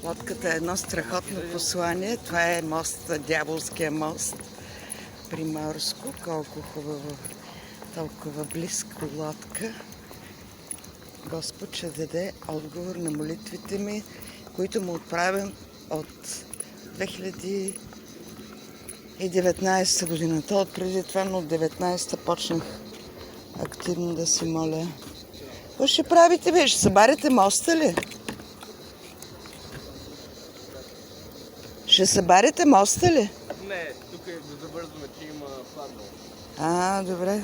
Лодката е едно страхотно послание. Това е мост, Дяволския мост. Приморско. Колко хубаво. Толкова близко лодка. Господ ще даде отговор на молитвите ми, които му отправям от 2019 година. То от преди това, но от 19-та почнах активно да си моля. Какво ще правите, бе? Ще събарите моста ли? Ще събарите моста ли? Не, тук е да забързваме, че има хладно. Добре.